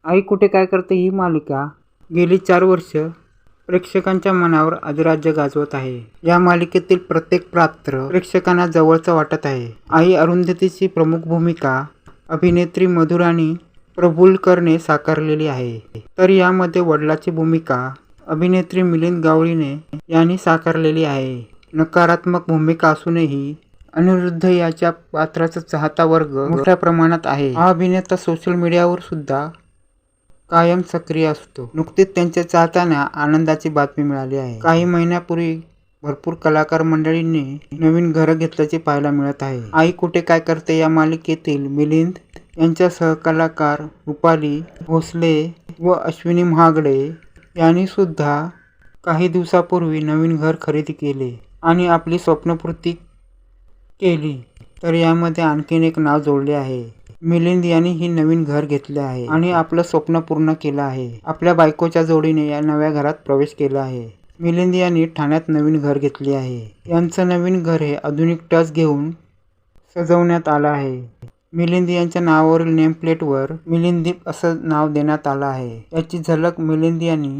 आई कुठे काय करते ही मालिका गेली 4 वर्ष प्रेक्षकांच्या मनावर अधिराज्य गाजवत आहे. या मालिकेतील प्रत्येक पात्र प्रेक्षकांना जवळचं वाटत आहे. आई अरुंधतीची प्रमुख भूमिका अभिनेत्री मधुराणी प्रभुलकरने साकारलेली आहे. तर यामध्ये वडिलाची भूमिका अभिनेत्री मिलिंद गवळीने यांनी साकारलेली आहे. नकारात्मक भूमिका असूनही अनिरुद्ध याच्या पात्राचा चाहता वर्ग मोठ्या प्रमाणात आहे. हा अभिनेता सोशल मीडियावर सुद्धा कायम सक्रिय असतो. नुकतीच त्यांच्या चाहत्यांना आनंदाची बातमी मिळाली आहे. काही महिन्यापूर्वी भरपूर कलाकार मंडळींनी नवीन घरं घेतल्याचे पाहायला मिळत आहे. आई कुठे काय करते या मालिकेतील मिलिंद यांच्या सहकलाकार रुपाली भोसले व अश्विनी महागडे यांनी सुद्धा काही दिवसापूर्वी नवीन घर खरेदी केले आणि आपली स्वप्नपूर्ती केली. तर यामध्ये आणखीन एक नाव जोडले आहे. मिलिंद यांनी ही नवीन घर घेतले आहे आणि आपलं स्वप्न पूर्ण केलं आहे. आपल्या बायकोच्या जोडीने या नव्या घरात प्रवेश केला आहे. मिलिंद यांनी ठाण्यात नवीन घर घेतले आहे. यांचं नवीन घर हे आधुनिक टच घेऊन सजवण्यात आलं आहे. मिलिंद यांच्या नावावरील नेमप्लेटवर मिलिंददीप असं नाव देण्यात आलं आहे. याची झलक मिलिंद यांनी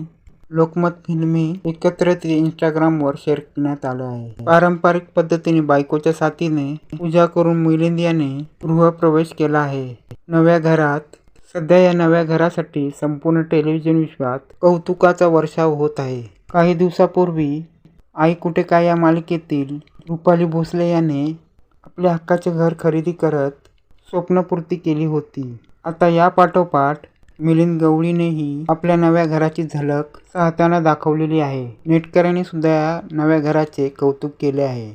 लोकमत फिल्मी एकत्रित इंस्टाग्रामवर शेअर करण्यात आलं आहे. पारंपरिक पद्धतीने बायकोच्या साथीने पूजा करून मिलिंद यांनी गृहप्रवेश केला आहे. नव्या घरात सध्या या नव्या घरासाठी संपूर्ण टेलिव्हिजन विश्वात कौतुकाचा वर्षाव होत आहे. काही दिवसापूर्वी आई कुठे काय या मालिकेतील रुपाली भोसले याने आपल्या हक्काचे घर खरेदी करत स्वप्नपूर्ती केली होती. आता या पाठोपाठ मिलिंद गवळीनेही आपल्या नव्या घराची झलक चाहत्यांना दाखवलेली आहे. नेटकऱ्यांनी सुद्धा या नव्या घराचे कौतुक केले आहे.